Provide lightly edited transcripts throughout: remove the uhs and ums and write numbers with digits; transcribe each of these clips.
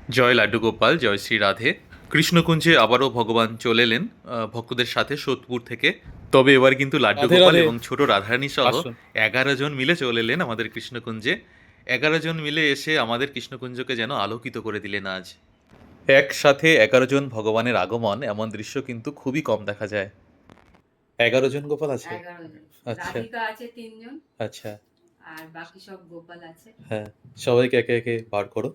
জয় লাড্ডু গোপাল, জয় শ্রী রাধে। কৃষ্ণকুঞ্জে আবারও ভগবান চলে এলেন ভক্তদের সাথে সোদপুর থেকে। তবে এবার কিন্তু লাড্ডু রাধে গোপাল রাধে। এবং ছোট রাধারানী সহ আসুন। 11 জন মিলে চলে এলেন আমাদের কৃষ্ণকুঞ্জে। 11 জন মিলে এসে আমাদের কৃষ্ণকুঞ্জকে যেন আলোকিত করে দিলেন আজ। একসাথে 11 জন ভগবানের আগমন, এমন দৃশ্য কিন্তু খুবই কম দেখা যায়। 11 জন গোপাল আছে? 11 জন। আচ্ছা রাধিকা আছে 3 জন। আচ্ছা। আর বাকি সব গোপাল আছে। হ্যাঁ, সবাইকে একে একে বার করো।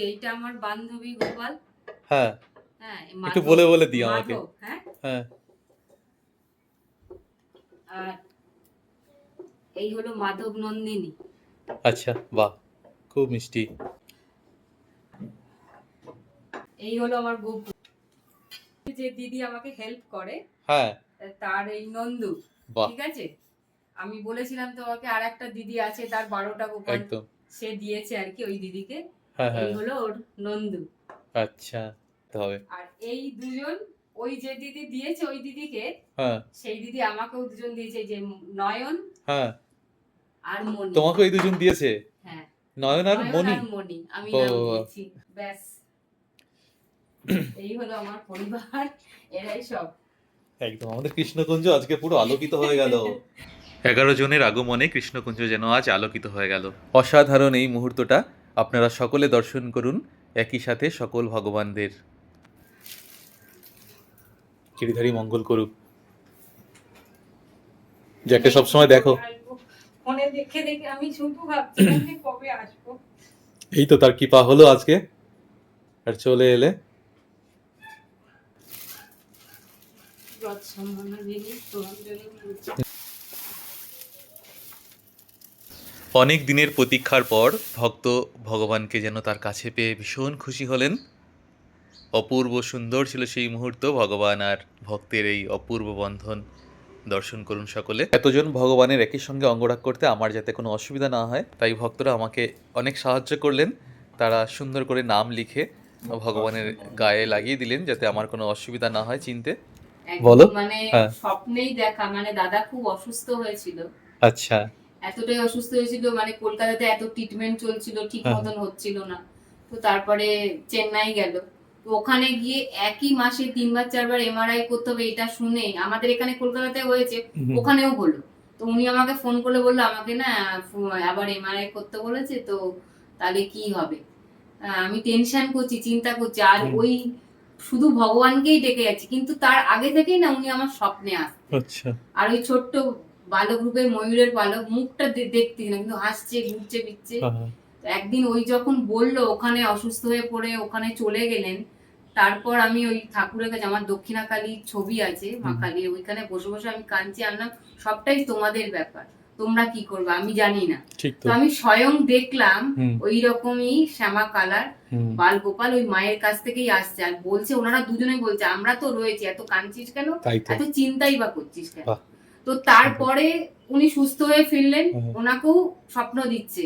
এইটা আমার বান্ধবী গোপাল। হ্যাঁ, হ্যাঁ, একটু বলে বলে দিই আমাকে। মাধব, হ্যাঁ। হ্যাঁ। আর এই হলো মাধব নন্দিনী। আচ্ছা, বাহ, খুব মিষ্টি। এই হলো আমার গোপু, যে দিদি আমাকে হেল্প করে। হ্যাঁ, তার এই নন্দু। বাহ, ঠিক আছে, আমি বলেছিলাম তোমাকে আর একটা দিদি আছে, তার 12টা গোপাল একদম। সে দিয়েছে আর কি ওই দিদিকে। হ্যাঁ এই হ্যাঁ। হলো ওর নন্দু। আচ্ছা, হবে। আর এই দুজন, ওই যে দিদি দিয়েছে ওই দিদিকে, হ্যাঁ সেই দিদি আমাকেও দুজন দিয়েছে, যে নয়ন হ্যাঁ, আর মণি। তোমাকে ওই দুজন দিয়েছে? হ্যাঁ, নয়ন আর মণি। আমি ও, নাম দিয়েছি, ব্যাস। এই হলো আমার পরিবার, এরাই সব। একদম আমাদের কৃষ্ণকুঞ্জ আজকে পুরো আলোকিত হয়ে গেল। 11 জনের আগমনে কৃষ্ণকুঞ্জ যেন আজ আলোকিত হয়ে গেল। অসাধারণ এই মুহূর্তটা আপনারা সকলে দর্শন করুন, একই সাথে সকল ভগবানদের। গিরিধারী মঙ্গল করুক, যাকে সবসময় দেখো। ফোনে দেখে দেখে আমি শুধু ভাবছিলাম যে কবে আসবো। এই তো তার কৃপা হলো আজকে, আর চলে এলে। রথ সম্মাননা দিদি তোমার জন্য বলছি। অনেক দিনের প্রতীক্ষার পর ভক্ত ভগবানকে যেন তার কাছে পেয়ে ভীষণ খুশি হলেন। অপূর্ব সুন্দর ছিল সেই মুহূর্ত, ভগবান আর ভক্তের এই অপূর্ব বন্ধন দর্শন করুন সকলে। এতজন ভগবানের একই সঙ্গে অঙ্গরাগ করতে আমার যাতে কোনো অসুবিধা না হয়, তাই ভক্তরা আমাকে অনেক সাহায্য করলেন। তারা সুন্দর করে নাম লিখে ভগবানের গায়ে লাগিয়ে দিলেন, যাতে আমার কোনো অসুবিধা না হয় চিনতে। বলো। মানে হ্যাঁ। স্বপ্নেই দেখা, মানে দাদা খুব অসুস্থ হয়েছিল। আচ্ছা। এতটাই অসুস্থ হয়েছিল, মানে কলকাতাতে এত ট্রিটমেন্ট চলছিল, ঠিক হ্যাঁ। মতন হচ্ছিল না। তো তারপরে চেন্নাই গেল। তো ওখানে গিয়ে একই মাসে 3-4বার এমআরআই করতে হবে, এটা শুনে আমাদের এখানে কলকাতাতে হয়েছে, ওখানেও হলো। তো উনি আমাকে ফোন করে বললো আমাকে না আবার এমআরআই করতে বলেছে, তো তাহলে কি হবে। আমি টেনশন করছি, চিন্তা করছি, আর ওই শুধু ভগবানকেই ডেকে যাচ্ছি, কিন্তু তার আগে থেকেই না উনি আমার স্বপ্নে আসছে। আচ্ছা। আর ওই ছোট্ট বালক রূপে ময়ূরের পালক, মুখটা দেখতে না, কিন্তু হাসছে, ঘুরছে ফিরছে। একদিন ওই যখন বললো ওখানে অসুস্থ হয়ে পড়ে ওখানে চলে গেলেন, তারপর আমি ওই ঠাকুরের কাছে, আমার দক্ষিণা কালীর ছবি আছে, মা কালীর, ওইখানে বসে বসে আমি কাঁদছি, আনলাম সবটাই তোমাদের ব্যাপার, তোমরা কি করবে আমি জানি না। তো আমি স্বয়ং দেখলাম ওই রকমই শ্যামা কালার বাল গোপাল ওই মায়ের কাছ থেকেই আসছে, আর বলছে, ওনারা দুজনেই বলছে আমরা তো রয়েছি, এত কাঁদছিস কেন, এত চিন্তাই বা করছিস কেন। তো তারপরে উনি সুস্থ হয়ে ফিরলেন, ওনাকেও স্বপ্ন দিচ্ছে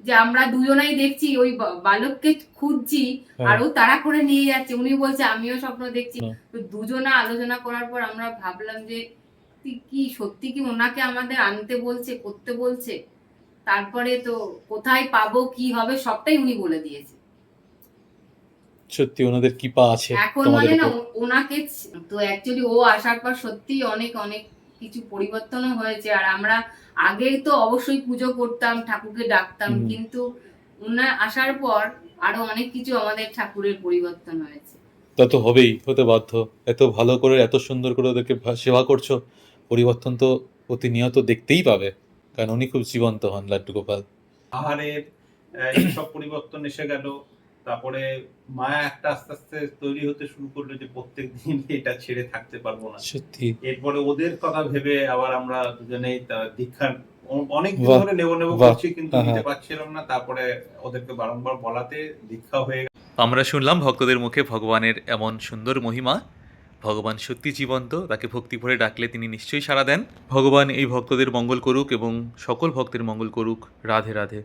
যে আমরা দুজনাই দেখছি ওই বালককে খুঁজছি, আর ও তাড়া করে নিয়ে যাচ্ছে, উনি বলছে আমিও স্বপ্ন দেখছি। তো দুজনা আলোচনা করার পর আমরা ভাবলাম যে কি সত্যি কি ওনাকে আমাদের আনতে বলছে, করতে বলছে। তারপরে তো কোথায় পাবো, কি হবে, সবটাই উনি বলে দিয়েছে। সত্যি ওনাদের কৃপা আছে এখন মানে না ওনাকে, তো অ্যাকচুয়ালি ও আসার পর সত্যি অনেক অনেক কিছু পরিবর্তনও হয়েছে। আর আমরা আগে তো অবশ্যই পুজো করতাম, ঠাকুরকে ডাকতাম, কিন্তু উনার আসার পর আরো অনেক কিছু আমাদের ঠাকুরের পরিবর্তন হয়েছে। তা তো হবেই, হতে বাধ্য। এত ভালো করে এত সুন্দর করে ওদেরকে সেবা করছো, পরিবর্তন তো প্রতিনিয়ত দেখতেই পাবে, কারণ উনি খুব জীবন্ত হন লাড্ডু গোপাল। আহারের এইসব পরিবর্তন এসে গেল, তারপরে মায়া একটা আস্তে আস্তে তৈরি হতে শুরু করলো যে প্রত্যেক দিন এটা ছেড়ে থাকতে পারবো না। সত্যি। এরপরে ওদের কথা ভেবে আবার আমরা দুজনেই দীক্ষা অনেক দিন ধরে নেব করছি, কিন্তু নিতে পারছিলাম না। তারপরে ওদেরকে বারংবার বলাতে দীক্ষা হয়ে গেল। আমরা শুনলাম ভক্তদের মুখে ভগবানের এমন সুন্দর মহিমা। ভগবান সত্যি জীবন্ত, তাকে ভক্তি ভরে ডাকলে তিনি নিশ্চয়ই সাড়া দেন। ভগবান এই ভক্তদের মঙ্গল করুক এবং সকল ভক্তের মঙ্গল করুক। রাধে রাধে।